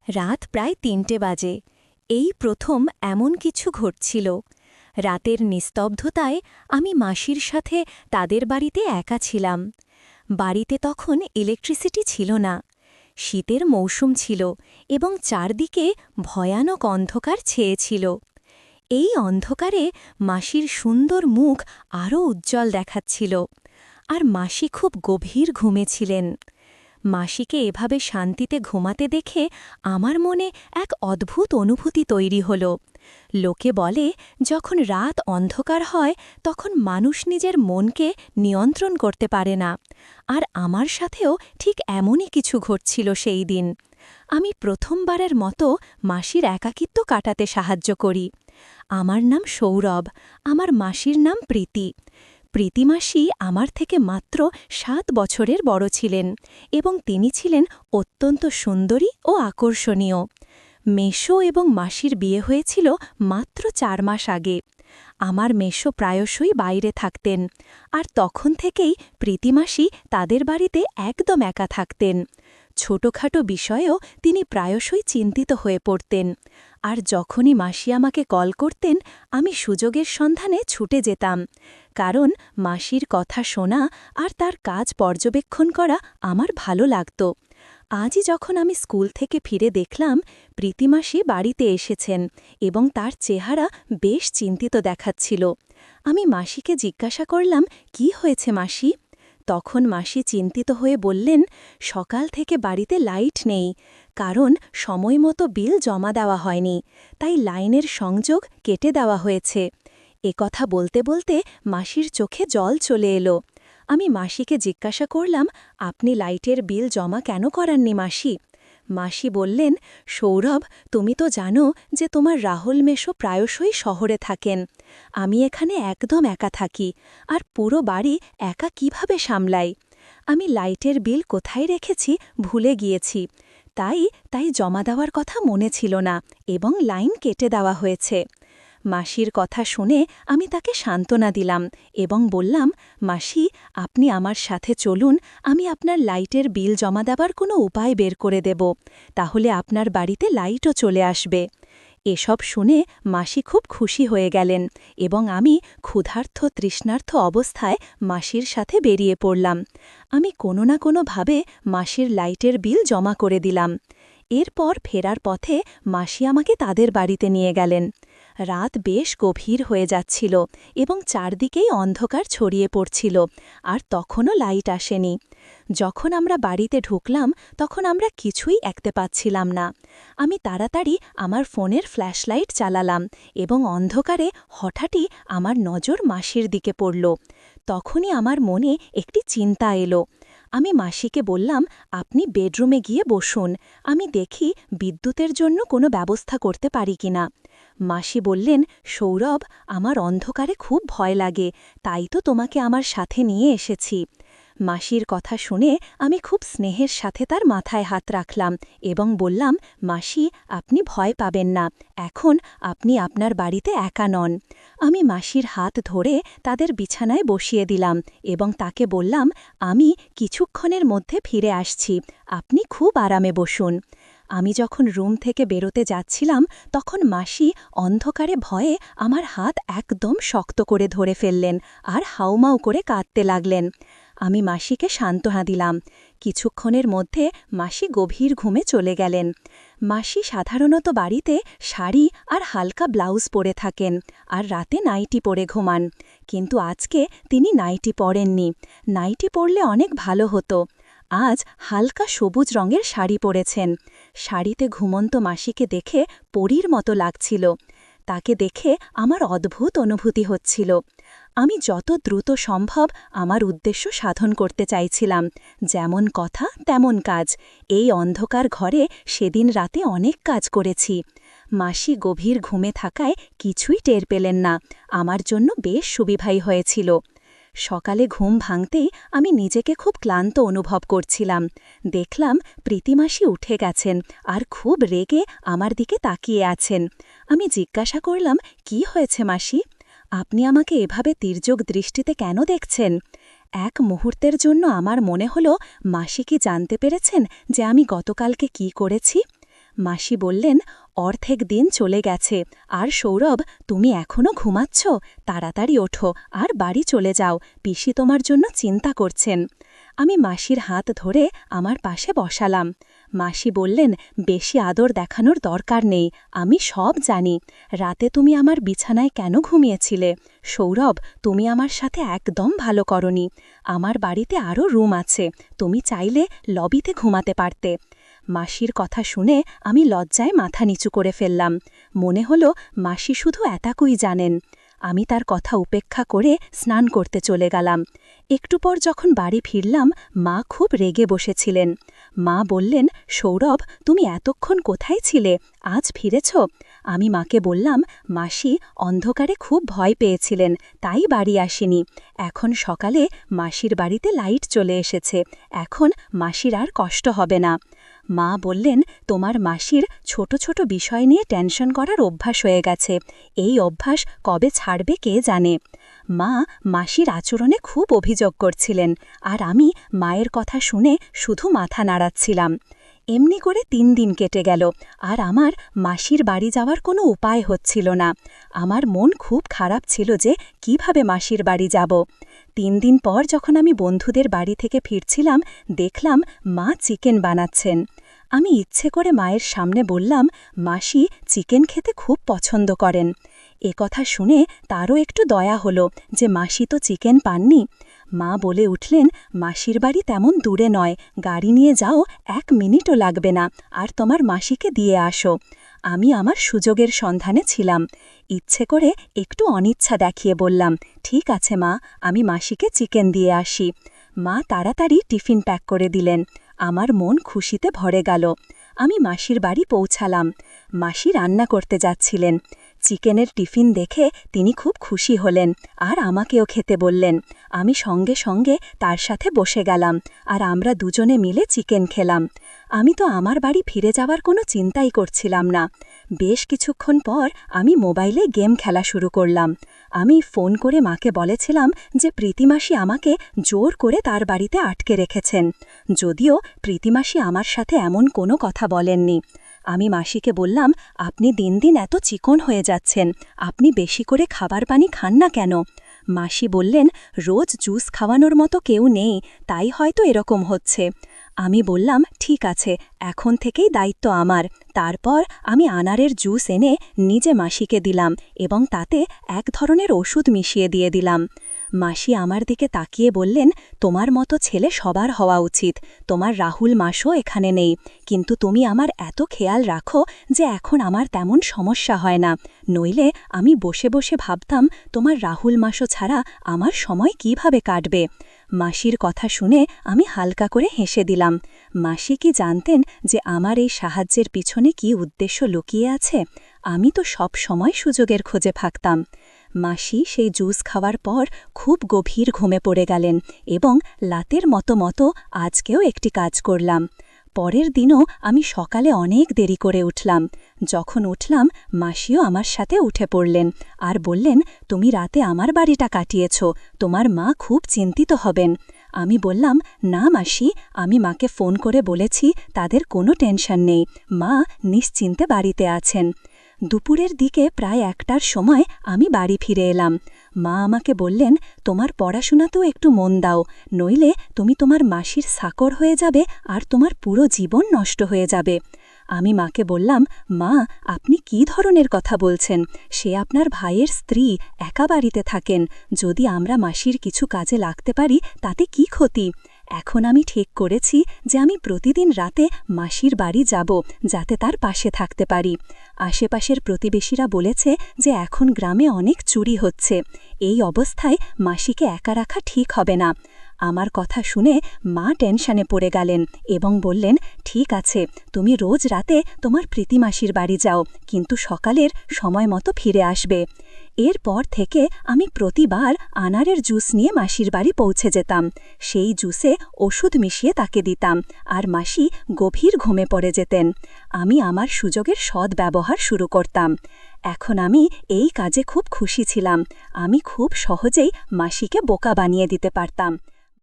রাত প্রায় ৩টে বাজে। এই প্রথম এমন কিছু ঘটছিল। রাতের নিস্তব্ধতায় আমি মাসির সাথে তাদের বাড়িতে একা ছিলাম। বাড়িতে তখন ইলেকট্রিসিটি ছিল না। শীতের মৌসুম ছিল এবং চারদিকে ভয়ানক অন্ধকার ছেয়েছিল। এই অন্ধকারে মাসির সুন্দর মুখ আরও উজ্জ্বল দেখাচ্ছিল, আর মাসি খুব গভীর ঘুমে ছিলেন। মাসিকে এভাবে শান্তিতে ঘুমাতে দেখে আমার মনে এক অদ্ভুত অনুভূতি তৈরি হল। লোকে বলে, যখন রাত অন্ধকার হয় তখন মানুষ নিজের মনকে নিয়ন্ত্রণ করতে পারে না। আর আমার সাথেও ঠিক এমনই কিছু ঘটছিল সেই দিন। আমি প্রথমবারের মতো মাসির একাকিত্ব কাটাতে সাহায্য করি। আমার নাম সৌরভ, আমার মাসির নাম প্রীতি। প্রীতিমাসি আমার থেকে মাত্র ৭ বছরের বড় ছিলেন এবং তিনি ছিলেন অত্যন্ত সুন্দরী ও আকর্ষণীয়। মেসো এবং মাসির বিয়ে হয়েছিল মাত্র ৪ মাস আগে। আমার মেসো প্রায়শই বাইরে থাকতেন, আর তখন থেকেই প্রীতিমাসি তাদের বাড়িতে একদম একা থাকতেন। ছোটখাটো বিষয়েও তিনি প্রায়শই চিন্তিত হয়ে পড়তেন, আর যখনই মাসি আমাকে কল করতেন আমি সুযোগের সন্ধানে ছুটে যেতাম, কারণ মাসির কথা শোনা আর তার কাজ পর্যবেক্ষণ করা আমার ভালো লাগত। আজই যখন আমি স্কুল থেকে ফিরে দেখলাম প্রীতিমাসি বাড়িতে এসেছেন এবং তার চেহারা বেশ চিন্তিত দেখাচ্ছিল। আমি মাসিকে জিজ্ঞাসা করলাম, কি হয়েছে মাসি? তখন মাসি চিন্তিত হয়ে বললেন, সকাল থেকে বাড়িতে লাইট নেই, কারণ সময়মতো বিল জমা দেওয়া হয়নি, তাই লাইনের সংযোগ কেটে দেওয়া হয়েছে। কথা বলতে বলতে মাসির চোখে জল চলে এলো। আমি মাসিকে জিজ্ঞাসা করলাম, আপনি লাইটের বিল জমা কেন করাননি মাসি? মাসি বললেন, সৌরভ, তুমি তো জানো যে তোমার রাহুল মেসো প্রায়শই শহরে থাকেন। আমি এখানে একদম একা থাকি, আর পুরো বাড়ি একা কিভাবে সামলাই। আমি লাইটের বিল কোথায় রেখেছি ভুলে গিয়েছি, তাই জমা দেওয়ার কথা মনে ছিল না এবং লাইন কেটে দেওয়া হয়েছে। মাসির কথা শুনে আমি তাকে সান্ত্বনা দিলাম এবং বললাম, মাসি, আপনি আমার সাথে চলুন, আমি আপনার লাইটের বিল জমা দেওয়ার কোনো উপায় বের করে দেব, তাহলে আপনার বাড়িতে লাইটও চলে আসবে। এসব শুনে মাসি খুব খুশি হয়ে গেলেন এবং আমি ক্ষুধার্ত তৃষ্ণার্ত অবস্থায় মাসির সাথে বেরিয়ে পড়লাম। আমি কোনো না কোনোভাবে মাসির লাইটের বিল জমা করে দিলাম। এরপর ফেরার পথে মাসি আমাকে তাদের বাড়িতে নিয়ে গেলেন। রাত বেশ গভীর হয়ে যাচ্ছিল এবং চারদিকেই অন্ধকার ছড়িয়ে পড়ছিল, আর তখনও লাইট আসেনি। যখন আমরা বাড়িতে ঢুকলাম তখন আমরা কিছুই দেখতে পাচ্ছিলাম না। আমি তাড়াতাড়ি আমার ফোনের ফ্ল্যাশলাইট চালালাম এবং অন্ধকারে হঠাৎই আমার নজর মাসির দিকে পড়ল। তখনই আমার মনে একটি চিন্তা এলো। আমি মাসিকে বললাম, আপনি বেডরুমে গিয়ে বসুন, আমি দেখি বিদ্যুতের জন্য কোনো ব্যবস্থা করতে পারি কিনা। মাসি বললেন, সৌরভ, আমার অন্ধকারে খুব ভয় লাগে, তাই তো তোমাকে আমার সাথে নিয়ে এসেছি। মাসির কথা শুনে আমি খুব স্নেহের সাথে তার মাথায় হাত রাখলাম এবং বললাম, মাসি, আপনি ভয় পাবেন না, এখন আপনি আপনার বাড়িতে একা নন। আমি মাসির হাত ধরে তাদের বিছানায় বসিয়ে দিলাম এবং তাকে বললাম, আমি কিছুক্ষণের মধ্যে ফিরে আসছি, আপনি খুব আরামে বসুন। আমি যখন রুম থেকে বেরোতে যাচ্ছিলাম তখন মাসি অন্ধকারে ভয়ে আমার হাত একদম শক্ত করে ধরে ফেললেন আর হাউমাউ করে কাঁদতে লাগলেন। আমি মাসিকে সান্ত্বনা দিলাম। কিছুক্ষণের মধ্যে মাসি গভীর ঘুমে চলে গেলেন। মাসি সাধারণত বাড়িতে শাড়ি আর হালকা ব্লাউজ পরে থাকেন আর রাতে নাইটি পরে ঘুমান, কিন্তু আজকে তিনি নাইটি পরেননি। নাইটি পরলে অনেক ভালো হতো। আজ হালকা সবুজ রঙের শাড়ি পরেছেন। শাড়িতে ঘুমন্ত মাসিকে দেখে পরীর মতো লাগছিল। তাকে দেখে আমার অদ্ভুত অনুভূতি হচ্ছিল। আমি যত দ্রুত সম্ভব আমার উদ্দেশ্য সাধন করতে চাইছিলাম, যেমন কথা তেমন কাজ। এই অন্ধকার ঘরে সেদিন রাতে অনেক কাজ করেছি। মাসি গভীর ঘুমে থাকায় কিছুই টের পেলেন না, আমার জন্য বেশ সুবিধাই হয়েছিল। সকালে ঘুম ভাঙতেই আমি নিজেকে খুব ক্লান্ত অনুভব করছিলাম। দেখলাম প্রীতিমাসি উঠে গেছেন আর খুব রেগে আমার দিকে তাকিয়ে আছেন। আমি জিজ্ঞাসা করলাম, কি হয়েছে মাসি? আপনি আমাকে এভাবে তির্যক দৃষ্টিতে কেন দেখছেন? এক মুহূর্তের জন্য আমার মনে হলো মাসি কি জানতে পেরেছেন যে আমি গতকালকে কি করেছি। মাসি বললেন, অর্ধেক দিন চলে গেছে, আর সৌরভ, তুমি এখনও ঘুমাচ্ছ? তাড়াতাড়ি ওঠো আর বাড়ি চলে যাও, পিসি তোমার জন্য চিন্তা করছেন। আমি মাসির হাত ধরে আমার পাশে বসালাম। মাসি বললেন, বেশি আদর দেখানোর দরকার নেই, আমি সব জানি। রাতে তুমি আমার বিছানায় কেন ঘুমিয়েছিলে? সৌরভ, তুমি আমার সাথে একদম ভালো করনি। আমার বাড়িতে আরও রুম আছে, তুমি চাইলে লবিতে ঘুমাতে পারতে। মাসির কথা শুনে আমি লজ্জায় মাথা নিচু করে ফেললাম। মনে হলো মাসি শুধু এতটুকুই জানেন। আমি তার কথা উপেক্ষা করে স্নান করতে চলে গেলাম। একটু পর যখন বাড়ি ফিরলাম, মা খুব রেগে বসেছিলেন। মা বললেন, সৌরভ, তুমি এতক্ষণ কোথায় ছিলে? আজ ফিরেছ? আমি মাকে বললাম, মাসি অন্ধকারে খুব ভয় পেয়েছিলেন, তাই বাড়ি আসেনি। এখন সকালে মাসির বাড়িতে লাইট চলে এসেছে, এখন মাসির আর কষ্ট হবে না। মা বললেন, তোমার মাসির ছোট ছোট বিষয় নিয়ে টেনশন করার অভ্যাস হয়ে গেছে, এই অভ্যাস কবে ছাড়বে কে জানে। মা মাসির আচরণে খুব অভিযোগ করছিলেন, আর আমি মায়ের কথা শুনে শুধু মাথা নাড়াচ্ছিলাম। এমনি করে 3 দিন কেটে গেল, আর আমার মাসির বাড়ি যাওয়ার কোনো উপায় হচ্ছিল না। আমার মন খুব খারাপ ছিল যে কিভাবে মাসির বাড়ি যাব। 3 দিন পর যখন আমি বন্ধুদের বাড়ি থেকে ফিরছিলাম, দেখলাম মা চিকেন বানাচ্ছেন। আমি ইচ্ছে করে মায়ের সামনে বললাম, মাসি চিকেন খেতে খুব পছন্দ করেন। কথা শুনে তারও একটু দয়া হলো যে মাসি তো চিকেন পাননি। মা বলে উঠলেন, মাসির বাড়ি তেমন দূরে নয়, গাড়ি নিয়ে যাও, 1 মিনিটও লাগবে না, আর তোমার মাসিকে দিয়ে আসো। আমি আমার সুযোগের সন্ধানে ছিলাম। ইচ্ছে করে একটু অনিচ্ছা দেখিয়ে বললাম, ঠিক আছে মা, আমি মাসিকে চিকেন দিয়ে আসি। মা তাড়াতাড়ি টিফিন প্যাক করে দিলেন। আমার মন খুশিতে ভরে গেল। আমি মাসির বাড়ি পৌঁছালাম। মাসি রান্না করতে যাচ্ছিলেন। চিকেনের টিফিন দেখে তিনি খুব খুশি হলেন, আর আমাকেও খেতে বললেন। আমি সঙ্গে সঙ্গে তার সাথে বসে গেলাম, আর আমরা দুজনে মিলে চিকেন খেলাম। আমি তো আমার বাড়ি ফিরে যাওয়ার কোনো চিন্তাই করছিলাম না। বেশ কিছুক্ষণ পর আমি মোবাইলে গেম খেলা শুরু করলাম। আমি ফোন করে মাকে বলেছিলাম যে প্রীতিমাসি আমাকে জোর করে তার বাড়িতে আটকে রেখেছেন, যদিও প্রীতিমাসি আমার সাথে এমন কোনো কথা বলেননি। আমি মাসিকে বললাম, আপনি দিন দিন এত চিকন হয়ে যাচ্ছেন, আপনি বেশি করে খাবার পানি খান না কেন? মাসি বললেন, রোজ জুস খাওয়ানোর মতো কেউ নেই, তাই হয়তো এরকম হচ্ছে। আমি বললাম, ঠিক আছে, এখন থেকেই দায়িত্ব আমার। তারপর আমি আনারের জুস এনে নিজে মাসিকে দিলাম এবং তাতে এক ধরনের ওষুধ মিশিয়ে দিয়ে দিলাম। মাসি আমার দিকে তাকিয়ে বললেন, তোমার মতো ছেলে সবার হওয়া উচিত। তোমার রাহুল মাসও এখানে নেই, কিন্তু তুমি আমার এত খেয়াল রাখো যে এখন আমার তেমন সমস্যা হয় না। নইলে আমি বসে বসে ভাবতাম তোমার রাহুল মাসও ছাড়া আমার সময় কিভাবে কাটবে। মাসির কথা শুনে আমি হালকা করে হেসে দিলাম। মাসি কি জানতেন যে আমার এই সাহায্যের পিছনে কি উদ্দেশ্য লুকিয়ে আছে? আমি তো সব সময় সুযোগের খোঁজে থাকতাম। মাসি সেই জুস খাওয়ার পর খুব গভীর ঘুমে পড়ে গেলেন এবং লাতের মতো আজকেও একটি কাজ করলাম। পরের দিনও আমি সকালে অনেক দেরি করে উঠলাম। যখন উঠলাম, মাসিও আমার সাথে উঠে পড়লেন আর বললেন, তুমি রাতে আমার বাড়িটা কাটিয়েছ, তোমার মা খুব চিন্তিত হবেন। আমি বললাম, না মাসি, আমি মাকে ফোন করে বলেছি তাদের কোনো টেনশন নেই, মা নিশ্চিন্তে বাড়িতে আছেন। দুপুরের দিকে প্রায় 1টার সময় আমি বাড়ি ফিরে এলাম। মা আমাকে বললেন, তোমার পড়াশোনাতেও একটু মন দাও, নইলে তুমি তোমার মাসির চাকর হয়ে যাবে আর তোমার পুরো জীবন নষ্ট হয়ে যাবে। আমি মাকে বললাম, মা, আপনি কি ধরনের কথা বলছেন? সে আপনার ভাইয়ের স্ত্রী, একা বাড়িতে থাকেন, যদি আমরা মাসির কিছু কাজে লাগতে পারি তাতে কি ক্ষতি? এখন আমি ঠিক করেছি যে আমি প্রতিদিন রাতে মাসির বাড়ি যাব, যাতে তার পাশে থাকতে পারি। আশেপাশের প্রতিবেশীরা বলেছে যে এখন গ্রামে অনেক চুরি হচ্ছে, এই অবস্থায় মাসিকে একা রাখা ঠিক হবে না। আমার কথা শুনে মা টেনশনে পড়ে গেলেন এবং বললেন, ঠিক আছে, তুমি রোজ রাতে তোমার প্রীতিমাসির বাড়ি যাও, কিন্তু সকালের সময় মতো ফিরে আসবে। এরপর থেকে আমি প্রতিবার আনারের জুস নিয়ে মাসির বাড়ি পৌঁছে যেতাম। সেই জুসে ওষুধ মিশিয়ে তাকে দিতাম, আর মাসি গভীর ঘুমে পড়ে যেতেন। আমি আমার সুযোগের সদ্ব্যবহার শুরু করতাম। এখন আমি এই কাজে খুব খুশি ছিলাম। আমি খুব সহজেই মাসিকে বোকা বানিয়ে দিতে পারতাম।